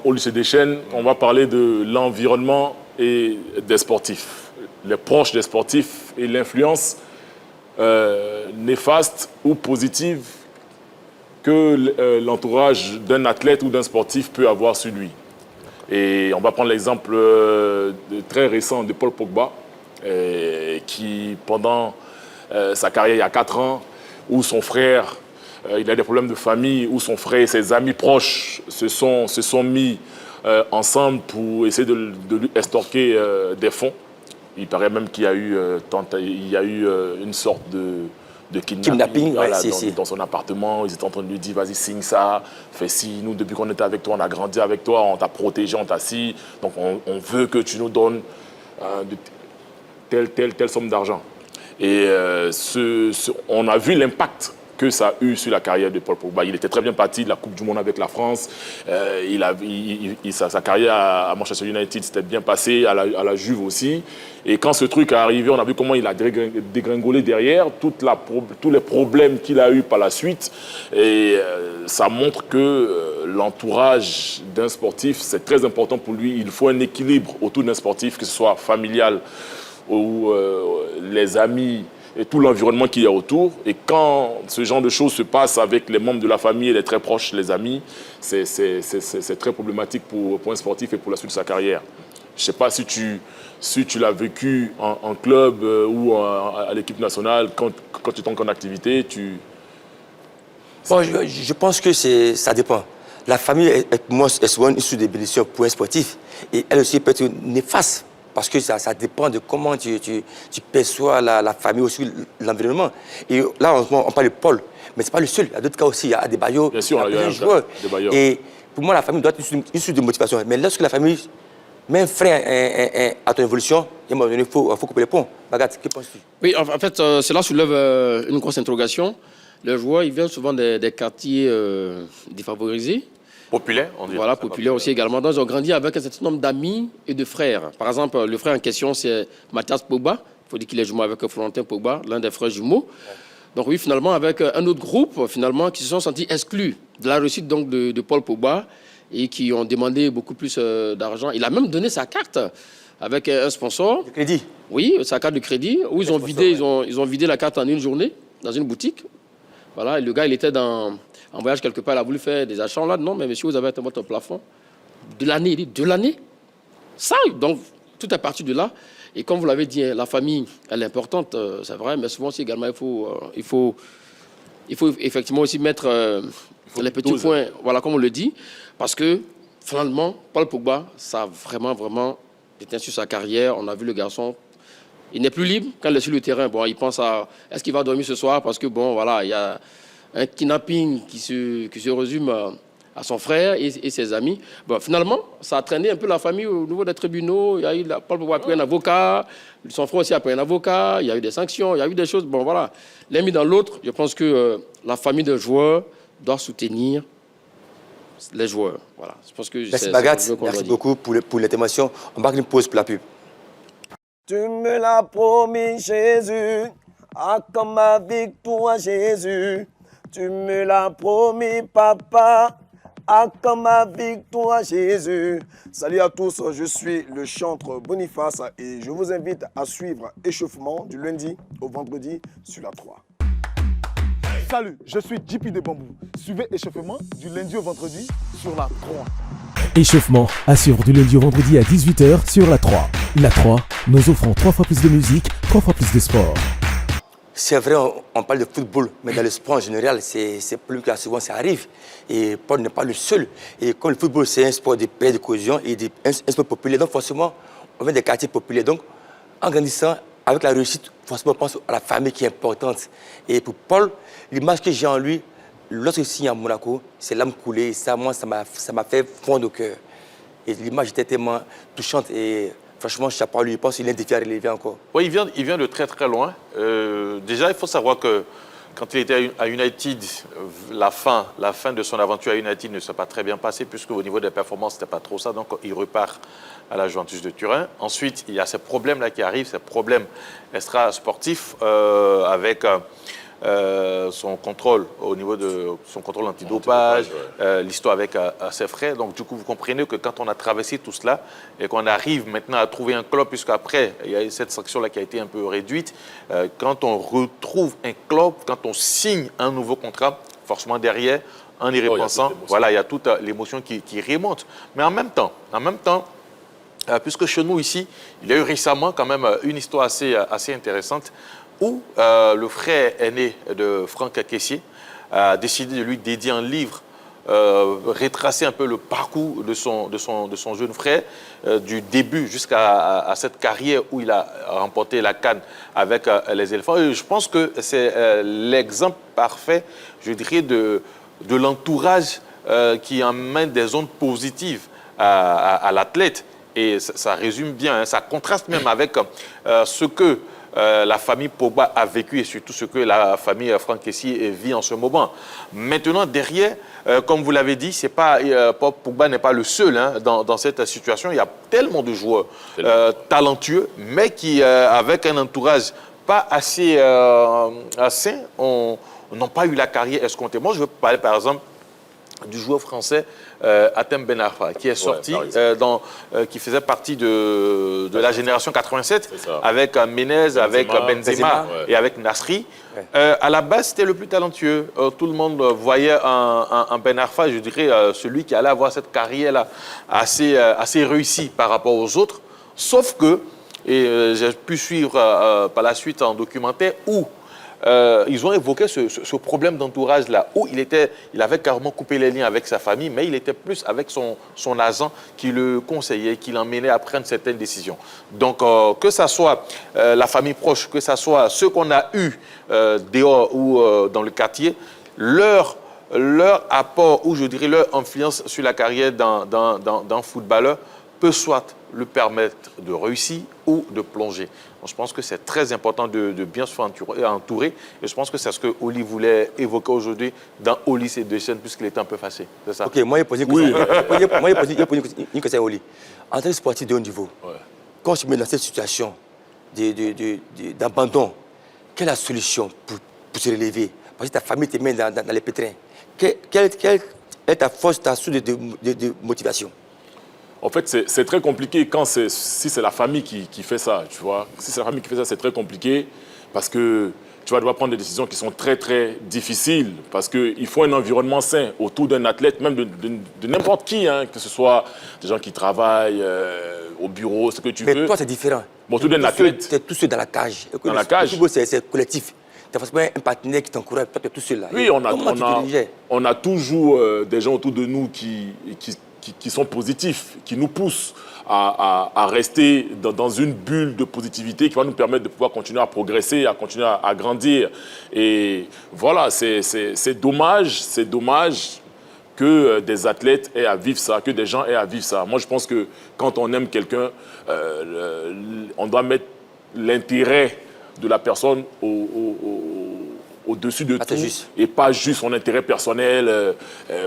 Oli se déchaîne, on va parler de l'environnement et des sportifs. Les proches des sportifs et l'influence néfaste ou positive que l'entourage d'un athlète ou d'un sportif peut avoir sur lui. Et on va prendre l'exemple très récent de Paul Pogba, qui pendant sa carrière il y a 4 ans, où son frère, il a des problèmes de famille, où son frère et ses amis proches se sont mis ensemble pour essayer de lui extorquer des fonds. Il paraît même qu'il y a eu, une sorte de kidnapping voilà, dans son appartement. Ils étaient en train de lui dire, vas-y, signe ça, fais ci. Nous, depuis qu'on était avec toi, on a grandi avec toi, on t'a protégé, on t'a si. Donc, on veut que tu nous donnes telle somme d'argent. Et on a vu l'impact que ça a eu sur la carrière de Paul Pogba. Il était très bien parti de la Coupe du Monde avec la France. Sa carrière à Manchester United s'était bien passée, à la Juve aussi. Et quand ce truc est arrivé, on a vu comment il a dégringolé derrière, tous les problèmes qu'il a eu par la suite. Et ça montre que l'entourage d'un sportif, c'est très important pour lui. Il faut un équilibre autour d'un sportif, que ce soit familial ou les amis, et tout l'environnement qu'il y a autour. Et quand ce genre de choses se passe avec les membres de la famille et les très proches, les amis, c'est très problématique pour un sportif et pour la suite de sa carrière. Je ne sais pas si tu l'as vécu en club ou à l'équipe nationale, quand tu es en activité, Bon, je pense que ça dépend. La famille est souvent une source de bénédiction pour un sportif. Et elle aussi peut être néfaste. Parce que ça dépend de comment tu perçois la famille, aussi l'environnement. Et là, on parle de Paul, mais ce n'est pas le seul. Il y a d'autres cas aussi. Il y a des baillots, bien sûr, il y a des joueurs. Et pour moi, la famille doit être une source de motivation. Mais lorsque la famille met un frein à ton évolution, il faut couper les ponts. Bagat, que penses-tu? Oui, en fait, cela soulève une grosse interrogation. Le joueur, il vient souvent des quartiers défavorisés. Populaire, on dit. Voilà, populaire aussi également. Donc, ils ont grandi avec un certain nombre d'amis et de frères. Par exemple, le frère en question, c'est Mathias Pogba. Il faut dire qu'il est jumeau avec Florentin Pogba, l'un des frères jumeaux. Donc oui, finalement, avec un autre groupe, finalement, qui se sont sentis exclus de la réussite donc, de Paul Pogba et qui ont demandé beaucoup plus d'argent. Il a même donné sa carte avec un sponsor. De crédit? Oui, sa carte de crédit, où ils ont vidé la carte en une journée dans une boutique. Voilà, et le gars, il était en voyage quelque part, il a voulu faire des achats. Là, non, mais monsieur, vous avez atteint votre plafond de l'année. Il dit, de l'année? Ça, donc, tout est parti de là. Et comme vous l'avez dit, la famille, elle est importante, c'est vrai, mais souvent aussi également, il faut effectivement aussi mettre les petits points, voilà, comme on le dit, parce que, finalement, Paul Pogba, ça a vraiment éteint sur sa carrière. On a vu le garçon, il n'est plus libre quand il est sur le terrain. Bon, il pense à, est-ce qu'il va dormir ce soir? Parce que, bon, voilà, il y a un kidnapping qui se résume à son frère et ses amis. Bon, finalement, ça a traîné un peu la famille au niveau des tribunaux. Il y a eu Paul Pogba a pris un avocat, son frère aussi a pris un avocat, il y a eu des sanctions, il y a eu des choses. Bon, voilà. L'un mis dans l'autre, je pense que la famille des joueurs doit soutenir les joueurs. Voilà. Je pense que merci Bagat, merci beaucoup pour l'intervention. On marque une pause pour la pub. Tu me l'as promis, Jésus, accorde ma victoire, Jésus. Tu me l'as promis, Papa, accorde ma victoire, Jésus. Salut à tous, je suis le chanteur Boniface et je vous invite à suivre Échauffement du lundi au vendredi sur la 3. Salut, je suis JP de Bambou. Suivez Échauffement du lundi au vendredi sur la 3. Échauffement assure du lundi au vendredi à 18h sur la 3. La 3, nous offrons 3 fois plus de musique, 3 fois plus de sport. C'est vrai, on parle de football, mais dans le sport en général, c'est plus que souvent ça arrive. Et Paul n'est pas le seul. Et comme le football, c'est un sport de paix, de cohésion et un sport populaire, donc forcément, on vient des quartiers populaires. Donc, en grandissant, avec la réussite, forcément, on pense à la famille qui est importante. Et pour Paul, l'image que j'ai en lui, lorsqu'il signe à Monaco, c'est l'âme coulée. Et ça, moi, ça m'a fait fondre au cœur. Et l'image était tellement touchante. Et franchement, chapeau à lui. Je pense qu'il est un défi à relever encore. Oui, il vient de très très loin. Déjà, il faut savoir que quand il était à United, la fin de son aventure à United ne s'est pas très bien passée, puisque au niveau des performances, ce n'était pas trop ça. Donc, il repart à la Juventus de Turin. Ensuite, il y a ces problèmes-là qui arrivent, ces problèmes extra-sportifs avec son contrôle au niveau de son contrôle antidopage, l'histoire avec ses frères. Donc, du coup, vous comprenez que quand on a traversé tout cela et qu'on arrive maintenant à trouver un club, puisqu'après, il y a cette sanction-là qui a été un peu réduite, quand on retrouve un club, quand on signe un nouveau contrat, forcément derrière, en y repensant, voilà, il y a toute l'émotion qui remonte. Mais en même temps, puisque chez nous ici, il y a eu récemment quand même une histoire assez intéressante où le frère aîné de Franck Kessié a décidé de lui dédier un livre, retracer un peu le parcours de son jeune frère, du début jusqu'à cette carrière où il a remporté la CAN avec les éléphants. Et je pense que c'est l'exemple parfait, je dirais, de l'entourage qui emmène des ondes positives à l'athlète. Et ça résume bien, hein, ça contraste même avec ce que la famille Pogba a vécu et surtout ce que la famille Franck Kessie vit en ce moment. Maintenant, derrière, comme vous l'avez dit, c'est pas, Pogba n'est pas le seul hein, dans cette situation. Il y a tellement de joueurs talentueux, mais qui, avec un entourage pas assez sain, n'ont pas eu la carrière escomptée. Moi, je veux parler, par exemple, du joueur français Hatem Ben Arfa, qui est sorti, qui faisait partie de la génération 87, avec Menez, avec Benzema et avec Nasri. À la base, c'était le plus talentueux. Tout le monde voyait un Ben Arfa, je dirais, celui qui allait avoir cette carrière-là assez réussie par rapport aux autres. Sauf que, et j'ai pu suivre par la suite un documentaire où ils ont évoqué ce problème d'entourage-là, où il avait carrément coupé les liens avec sa famille, mais il était plus avec son agent qui le conseillait, qui l'emmenait à prendre certaines décisions. Donc, que ce soit la famille proche, que ce soit ceux qu'on a eus dehors ou dans le quartier, leur apport, ou je dirais leur influence sur la carrière d'un footballeur peut soit le permettre de réussir ou de plonger. Donc, je pense que c'est très important de bien se faire entourer. Et je pense que c'est ce que Oli voulait évoquer aujourd'hui dans Oli c'est deux chaînes, puisqu'il était un peu fâché. C'est ça? Ok, moi, il pose une question à Oli. En tant que sportif de haut niveau, quand je me mets dans cette situation d'abandon, quelle est la solution pour se relever? Parce que ta famille te met dans les pétrins. Quelle est ta force, ta source de motivation? En fait, c'est très compliqué si c'est la famille qui fait ça, tu vois. Si c'est la famille qui fait ça, c'est très compliqué parce que tu vas devoir prendre des décisions qui sont très, très difficiles parce qu'il faut un environnement sain autour d'un athlète, même de n'importe qui, hein, que ce soit des gens qui travaillent au bureau, ce que tu veux. Mais toi, c'est différent. Bon, autour d'un athlète. Tu es tout seul dans la cage. Dans la cage. Le football, c'est collectif. Tu as forcément un partenaire qui t'encourage, toi, tu es tout seul là. Oui, on a toujours des gens autour de nous qui sont positifs, qui nous poussent à rester dans une bulle de positivité qui va nous permettre de pouvoir continuer à progresser, à continuer à grandir. Et voilà, c'est dommage que des athlètes aient à vivre ça, que des gens aient à vivre ça. Moi, je pense que quand on aime quelqu'un, on doit mettre l'intérêt de la personne au-dessus de tout, et pas juste son intérêt personnel,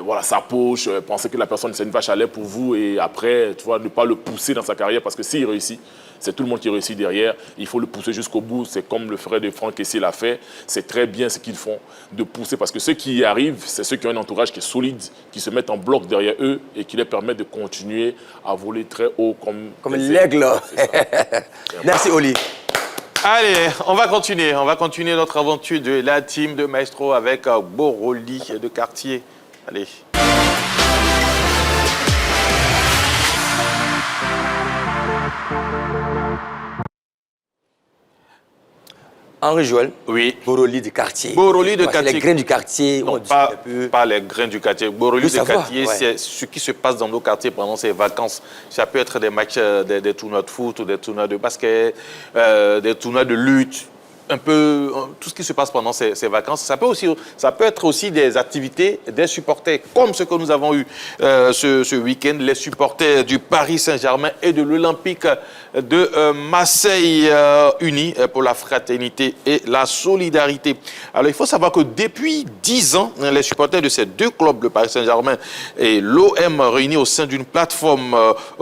voilà, sa poche, penser que la personne c'est une vache à lait pour vous et après, tu vois, ne pas le pousser dans sa carrière parce que s'il réussit, c'est tout le monde qui réussit derrière, il faut le pousser jusqu'au bout, c'est comme le frère de Franck Kessie l'a fait, c'est très bien ce qu'ils font, de pousser parce que ceux qui y arrivent, c'est ceux qui ont un entourage qui est solide, qui se mettent en bloc derrière eux et qui les permet de continuer à voler très haut comme l'aigle. Merci Oli. Allez, on va continuer notre aventure de la team de Maestro avec Boroli de Quartier. Allez. Henri Joël, oui. Boroli de Quartier. Boroli de Quartier. Les grains du quartier. Non, pas les grains du quartier. Boroli de Quartier, c'est ce qui se passe dans nos quartiers pendant ces vacances. Ça peut être des matchs, des tournois de foot, ou des tournois de basket, des tournois de lutte. Un peu tout ce qui se passe pendant ces vacances. Ça peut être aussi des activités des supporters, comme ce que nous avons eu ce week-end, les supporters du Paris Saint-Germain et de l'Olympique de Marseille unis pour la fraternité et la solidarité. Alors, il faut savoir que depuis 10 ans, les supporters de ces deux clubs, le Paris Saint-Germain et l'OM, réunis au sein d'une plateforme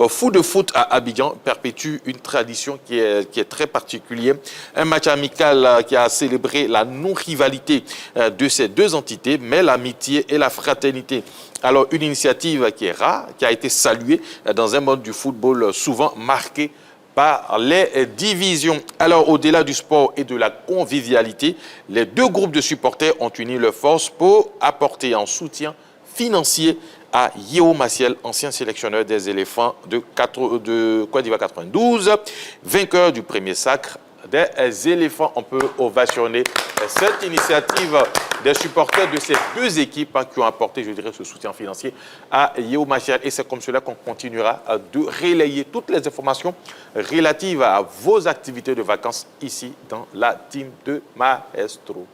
foot à Abidjan, perpétuent une tradition qui est très particulière. Un match amical qui a célébré la non-rivalité de ces deux entités, mais l'amitié et la fraternité. Alors, une initiative qui est rare, qui a été saluée dans un monde du football souvent marqué par les divisions. Alors, au-delà du sport et de la convivialité, les deux groupes de supporters ont uni leurs forces pour apporter un soutien financier à Yeo Maciel, ancien sélectionneur des éléphants de Côte d'Ivoire 92, vainqueur du premier sacre des éléphants. On peut ovationner cette initiative des supporters de ces deux équipes qui ont apporté, je dirais, ce soutien financier à Yeo Maciel. Et c'est comme cela qu'on continuera de relayer toutes les informations relatives à vos activités de vacances ici dans la team de Maestro.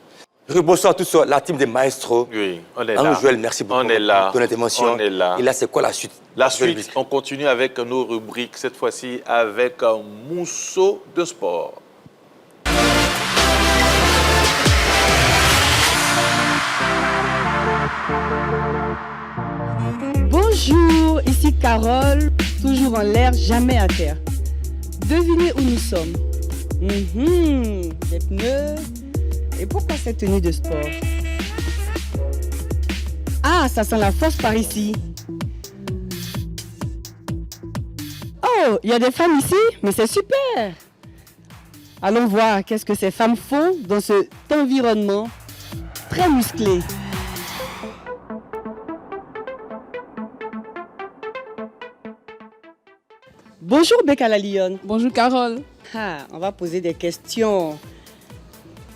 Bonsoir à tous, la team de Maestro. Oui, on est là. Joël, merci beaucoup pour ton intervention. On est là. Et là, c'est quoi la suite? La suite, on continue avec nos rubriques, cette fois-ci avec Mousso de sport. ici Carole, toujours en l'air, jamais à terre. Devinez où nous sommes. Des pneus. Et pourquoi cette tenue de sport? Ah, ça sent la force par ici. Oh, il y a des femmes ici, mais c'est super. Allons voir qu'est-ce que ces femmes font dans cet environnement très musclé. Bonjour Becca la Lionne. Bonjour Carole. On va poser des questions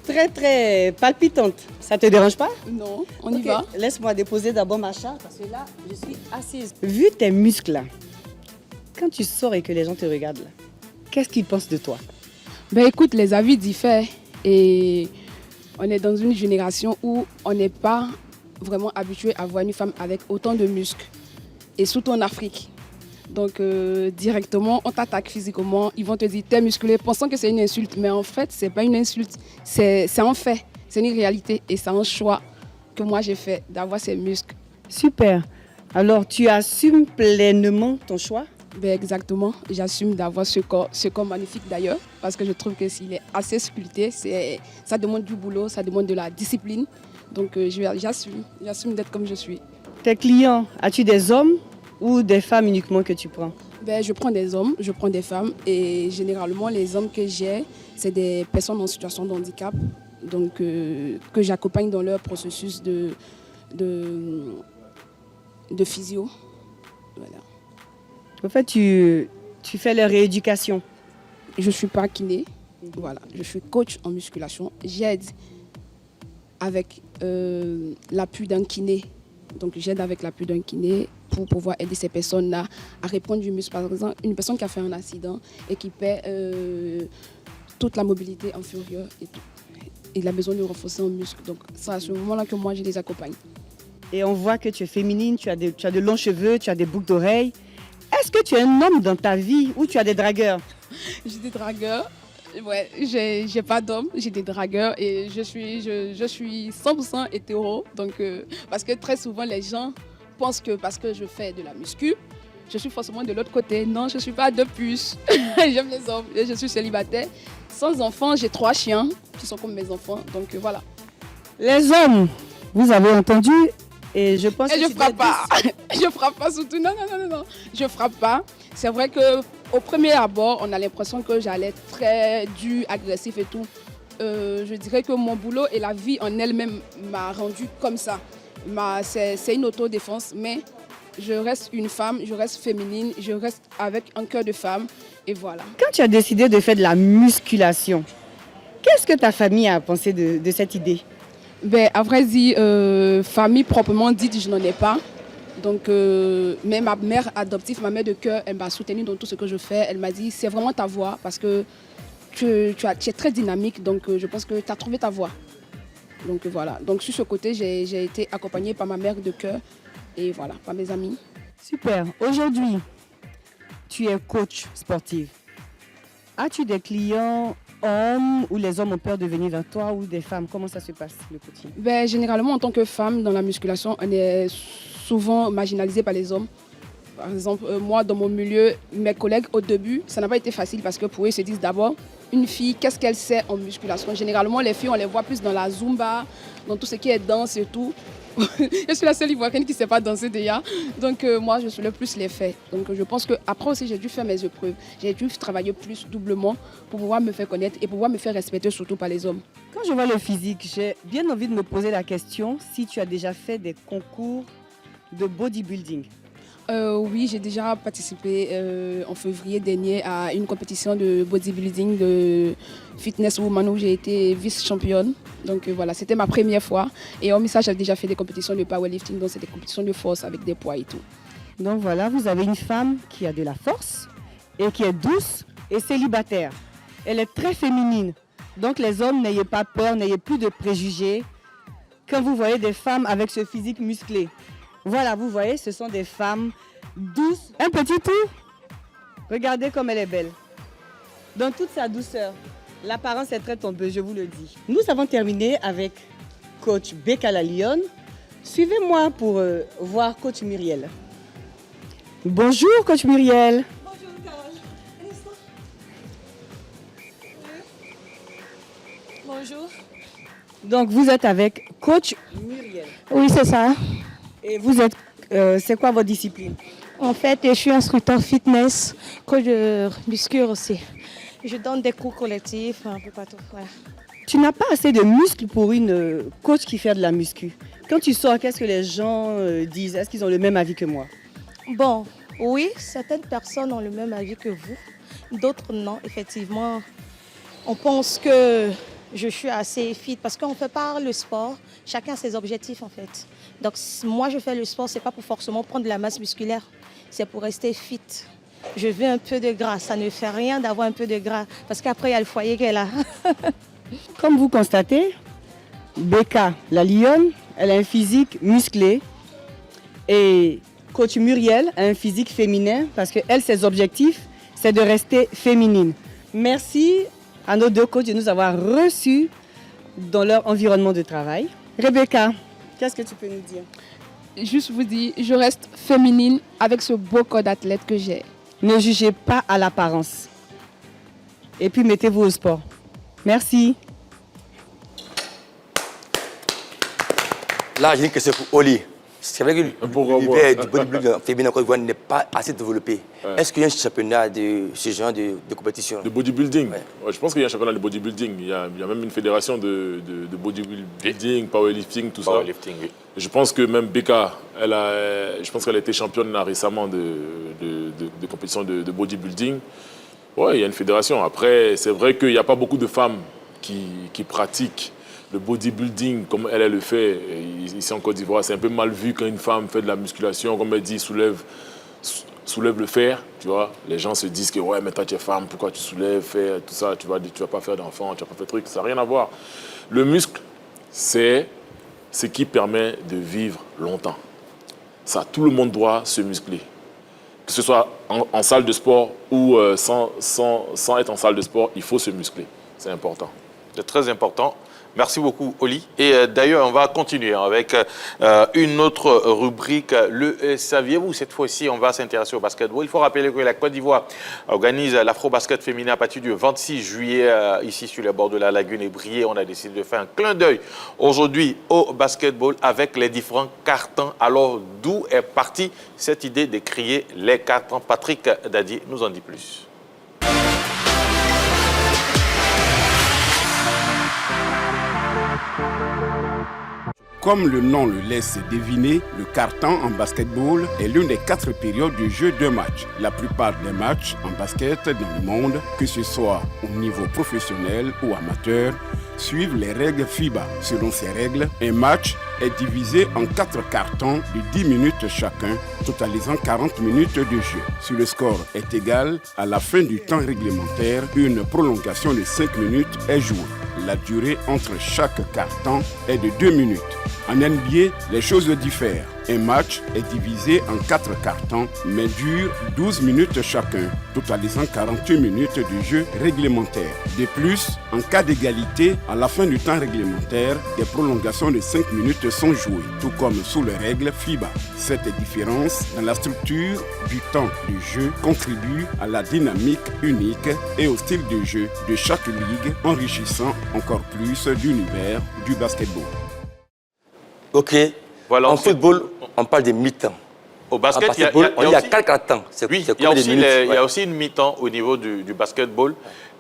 très palpitantes. Ça te dérange pas? Non, on y va. Laisse-moi déposer d'abord ma charte parce que là, je suis assise. Vu tes muscles là, quand tu sors et que les gens te regardent là, qu'est-ce qu'ils pensent de toi? Ben écoute, les avis diffèrent et on est dans une génération où on n'est pas vraiment habitué à voir une femme avec autant de muscles et surtout en Afrique. Donc directement, on t'attaque physiquement, ils vont te dire t'es musclé, pensant que c'est une insulte, mais en fait c'est pas une insulte, c'est un fait, c'est une réalité et c'est un choix que moi j'ai fait d'avoir ces muscles. Super. Alors tu assumes pleinement ton choix? Ben exactement, j'assume d'avoir ce corps magnifique d'ailleurs, parce que je trouve que s'il est assez sculpté, ça demande du boulot, ça demande de la discipline. Donc j'assume d'être comme je suis. Tes clients, as-tu des hommes ou des femmes uniquement que tu prends? Ben, je prends des hommes, je prends des femmes et généralement les hommes que j'ai, c'est des personnes en situation de handicap, donc que j'accompagne dans leur processus de physio. Voilà. En fait, tu fais leur rééducation? Je ne suis pas kiné, voilà. Je suis coach en musculation. J'aide avec l'appui d'un kiné. Donc j'aide avec l'appui d'un kiné pour pouvoir aider ces personnes-là à reprendre du muscle. Par exemple, une personne qui a fait un accident et qui perd toute la mobilité inférieure et tout. Il a besoin de renforcer un muscle. Donc c'est à ce moment-là que moi je les accompagne. Et on voit que tu es féminine, tu as de longs cheveux, tu as des boucles d'oreilles. Est-ce que tu es un homme dans ta vie ou tu as des dragueurs? J'ai des dragueurs. Ouais, j'ai pas d'homme, j'ai des dragueurs et je suis 100% hétéro. Donc, parce que très souvent, les gens pensent que parce que je fais de la muscu, je suis forcément de l'autre côté. Non, je ne suis pas de puce. J'aime les hommes et je suis célibataire. Sans enfants, j'ai 3 chiens qui sont comme mes enfants. Donc, voilà. Les hommes, vous avez entendu et je pense que je frappe pas. Je frappe pas surtout. Non. Je frappe pas. C'est vrai qu'au premier abord, on a l'impression que j'allais être très dur, agressif et tout. Je dirais que mon boulot et la vie en elle-même m'a rendu comme ça. C'est une autodéfense, mais je reste une femme, je reste féminine, je reste avec un cœur de femme et voilà. Quand tu as décidé de faire de la musculation, qu'est-ce que ta famille a pensé de cette idée? Ben, à vrai dire, famille proprement dite, je n'en ai pas. Donc, mais ma mère adoptive, ma mère de cœur, elle m'a soutenue dans tout ce que je fais. Elle m'a dit, c'est vraiment ta voix parce que tu es très dynamique. Donc, je pense que tu as trouvé ta voix. Donc, voilà. Donc, sur ce côté, j'ai été accompagnée par ma mère de cœur et voilà, par mes amis. Super. Aujourd'hui, tu es coach sportive. As-tu des clients hommes ou les hommes ont peur de venir vers toi ou des femmes? Comment ça se passe, le coaching? Ben, généralement, en tant que femme, dans la musculation, on est souvent marginalisé par les hommes. Par exemple, moi, dans mon milieu, mes collègues, au début, ça n'a pas été facile parce que pour eux, ils se disent d'abord, une fille, qu'est-ce qu'elle sait en musculation? Généralement, les filles, on les voit plus dans la zumba, dans tout ce qui est danse et tout. Je suis la seule Ivoirienne qui ne sait pas danser déjà. Donc, moi, je suis le plus les faits. Donc, je pense qu'après aussi, j'ai dû faire mes épreuves. J'ai dû travailler plus doublement pour pouvoir me faire connaître et pouvoir me faire respecter surtout par les hommes. Quand je vois le physique, j'ai bien envie de me poser la question si tu as déjà fait des concours de bodybuilding. Oui, j'ai déjà participé en février dernier à une compétition de bodybuilding de fitness woman où j'ai été vice-championne. Donc voilà, c'était ma première fois. Et hormis ça, j'ai déjà fait des compétitions de powerlifting, donc c'est des compétitions de force avec des poids et tout. Donc voilà, vous avez une femme qui a de la force et qui est douce et célibataire. Elle est très féminine. Donc les hommes, n'ayez pas peur, n'ayez plus de préjugés quand vous voyez des femmes avec ce physique musclé. Voilà, vous voyez, ce sont des femmes douces. Un petit tour. Regardez comme elle est belle. Dans toute sa douceur. L'apparence est très tombeuse, je vous le dis. Nous avons terminé avec coach Becca la Lionne. Suivez-moi pour voir coach Muriel. Bonjour, coach Muriel. Bonjour. Donc, vous êtes avec coach Muriel. Oui, c'est ça. Et vous êtes, c'est quoi votre discipline? En fait, je suis instructeur fitness, coach de muscu aussi. Je donne des cours collectifs un peu partout. Voilà. Tu n'as pas assez de muscles pour une coach qui fait de la muscu. Quand tu sors, qu'est-ce que les gens disent? Est-ce qu'ils ont le même avis que moi? Bon, oui, certaines personnes ont le même avis que vous, d'autres non. Effectivement, on pense que je suis assez fit parce qu'on fait pas le sport, chacun a ses objectifs en fait. Donc moi je fais le sport, c'est pas pour forcément prendre de la masse musculaire, c'est pour rester fit. Je veux un peu de gras, ça ne fait rien d'avoir un peu de gras parce qu'après il y a le foyer qui est là. Comme vous constatez, Becca, la lionne, elle a un physique musclé et coach Muriel a un physique féminin parce que elle, ses objectifs, c'est de rester féminine. Merci à nos deux coachs de nous avoir reçus dans leur environnement de travail. Rebecca, qu'est-ce que tu peux nous dire? Juste vous dire, je reste féminine avec ce beau corps d'athlète que j'ai. Ne jugez pas à l'apparence. Et puis mettez-vous au sport. Merci. Là, j'ai une question pour Oli. C'est vrai que l'univers du bodybuilding féminin en Côte d'Ivoire n'est pas assez développé. Ouais. Est-ce qu'il y a un championnat de ce genre de compétition? De bodybuilding? Ouais. Ouais, je pense qu'il y a un championnat de bodybuilding. Il y a même une fédération de bodybuilding, powerlifting, tout ça. Oui. Je pense que même Becca, je pense qu'elle a été championne là, récemment de compétition de bodybuilding. Oui, il y a une fédération. Après, c'est vrai qu'il n'y a pas beaucoup de femmes qui pratiquent le bodybuilding, comme elle le fait ici en Côte d'Ivoire. C'est un peu mal vu quand une femme fait de la musculation, comme elle dit, soulève le fer, tu vois. Les gens se disent que, ouais, mais toi, tu es femme, pourquoi tu soulèves, fer, tout ça, tu vas pas faire d'enfant, tu vas pas faire de trucs, ça n'a rien à voir. Le muscle, c'est ce qui permet de vivre longtemps. Ça, tout le monde doit se muscler. Que ce soit en salle de sport ou sans être en salle de sport, il faut se muscler. C'est important. C'est très important. Merci beaucoup, Oli. Et d'ailleurs, on va continuer avec une autre rubrique. Saviez-vous, cette fois-ci, on va s'intéresser au basketball. Il faut rappeler que la Côte d'Ivoire organise l'Afro-Basket féminin à partir du 26 juillet, ici sur les bords de la lagune Ébrié. On a décidé de faire un clin d'œil aujourd'hui au basketball avec les différents cartons. Alors, d'où est partie cette idée de créer les cartons? Patrick Dadier nous en dit plus. Comme le nom le laisse deviner, le quart-temps en basketball est l'une des 4 périodes du jeu d'un match. La plupart des matchs en basket dans le monde, que ce soit au niveau professionnel ou amateur, suivent les règles FIBA. Selon ces règles, un match est divisé en 4 cartons de 10 minutes chacun, totalisant 40 minutes de jeu. Si le score est égal, à la fin du temps réglementaire, une prolongation de 5 minutes est jouée. La durée entre chaque carton est de 2 minutes. En NBA, les choses diffèrent. Un match est divisé en 4 cartons, mais dure 12 minutes chacun, totalisant 48 minutes de jeu réglementaire. De plus, en cas d'égalité, à la fin du temps réglementaire, des prolongations de 5 minutes sont jouées, tout comme sous les règles FIBA. Cette différence dans la structure du temps de jeu contribue à la dynamique unique et au style de jeu de chaque ligue, enrichissant encore plus l'univers du basketball. Ok. Voilà, en football, on parle de mi-temps. Au basket, il y a 4 temps. Oui, il y a aussi une mi-temps au niveau du basketball.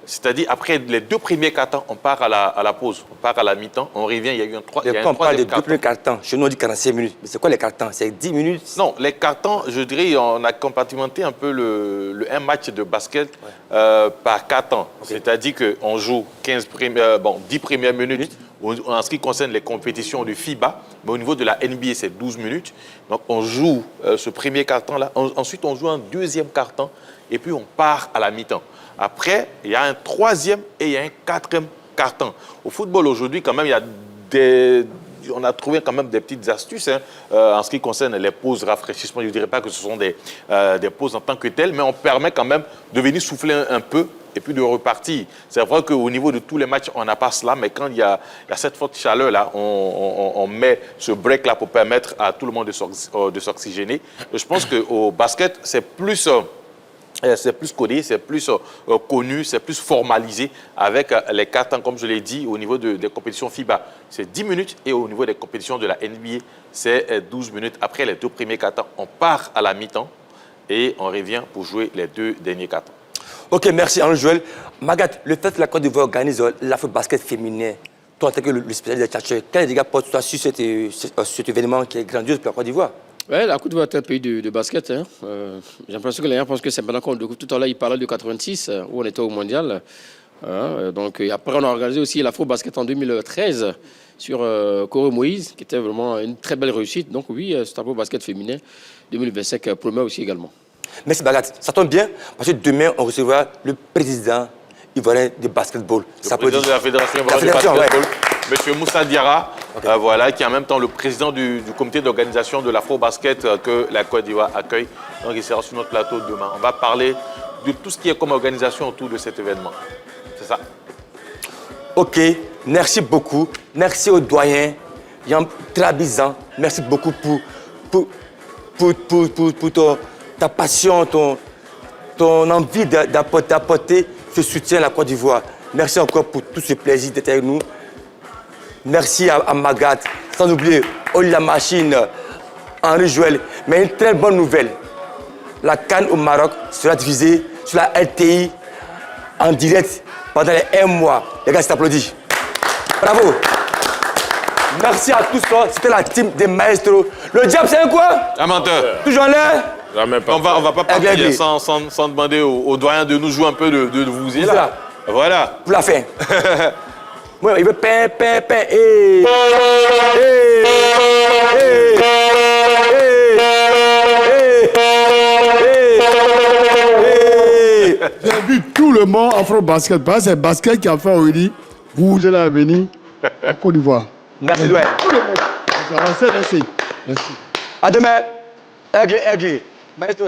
C'est-à-dire, après les 2 premiers quarts-temps, on part à la pause. On part à la mi-temps, on revient, il y a eu un troisième on parle des 2 premiers quarts-temps. Chez nous, on dit 45 minutes. Mais c'est quoi les quarts-temps? C'est 10 minutes? Non, les quarts-temps, je dirais, on a compartimenté un peu un match de basket par quarts-temps. Okay. C'est-à-dire qu'on joue 10 premières minutes. En ce qui concerne les compétitions de FIBA, mais au niveau de la NBA, c'est 12 minutes. Donc, on joue ce premier quart-temps-là. Ensuite, on joue un deuxième quart-temps et puis on part à la mi-temps. Après, il y a un 3e et il y a un 4e quart-temps. Au football, aujourd'hui, quand même, il on a trouvé quand même des petites astuces hein, en ce qui concerne les pauses rafraîchissement. Je ne dirais pas que ce sont des pauses en tant que telles, mais on permet quand même de venir souffler un peu et puis de repartir. C'est vrai qu'au niveau de tous les matchs, on n'a pas cela, mais quand il y a cette forte chaleur-là, on met ce break-là pour permettre à tout le monde de s'oxygéner. Je pense qu'au basket, c'est plus codé, c'est plus connu, c'est plus formalisé avec les 4 temps, comme je l'ai dit, au niveau des compétitions FIBA. C'est 10 minutes et au niveau des compétitions de la NBA, c'est 12 minutes. Après les 2 premiers 4 temps, on part à la mi-temps et on revient pour jouer les 2 derniers 4 temps. Ok, merci Henri-Joël. Magat, le fait que la Côte d'Ivoire organise l'Afro-Basket féminin, toi en tant que le spécialiste des tchatcheurs, quel dégât portes-tu sur cet événement qui est grandiose pour la Côte d'Ivoire? Oui, la Côte d'Ivoire est un pays de basket. Hein. J'ai l'impression que les gens pensent que c'est maintenant qu'on découvre. Tout à l'heure, il parlait de 86, où on était au mondial. Donc, après, on a organisé aussi l'Afro-Basket en 2013 sur Corée Moïse, qui était vraiment une très belle réussite. Donc, oui, cet Afro-Basket féminin 2025 promet aussi également. Merci Bagat. Ça tombe bien, parce que demain, on recevra le président ivoirien de basketball. Le président de la Fédération ivoirienne de basketball, M. Moussa Diarra, voilà, qui est en même temps le président du comité d'organisation de l'Afro-Basket que la Côte d'Ivoire accueille. Donc, il sera sur notre plateau demain. On va parler de tout ce qui est comme organisation autour de cet événement. C'est ça. Ok, merci beaucoup. Merci au doyen, Yam Trabizan. Merci beaucoup pour ta passion, ton envie d'apporter ce soutien à la Côte d'Ivoire. Merci encore pour tout ce plaisir d'être avec nous. Merci à Magat, sans oublier Oli la machine, Henri-Joël. Mais une très bonne nouvelle. La CAN au Maroc sera diffusée sur la LTI en direct pendant les 1 mois. Les gars, c'est applaudi. Bravo. Merci à tous. C'était la team des maestros. Le diable, c'est un quoi? Un menteur. Toujours en l'air? On va pas partir sans demander aux doyens de nous jouer un peu de vous là. Voilà. Pour la fin. Ouais, il veut pain. J'ai vu tout le monde afro-basket. C'est le basket qui a fait aujourd'hui. Vous allez venir à Côte d'Ivoire. Merci, ouais. Tout le monde. Merci. À demain. Aigle. Maestro.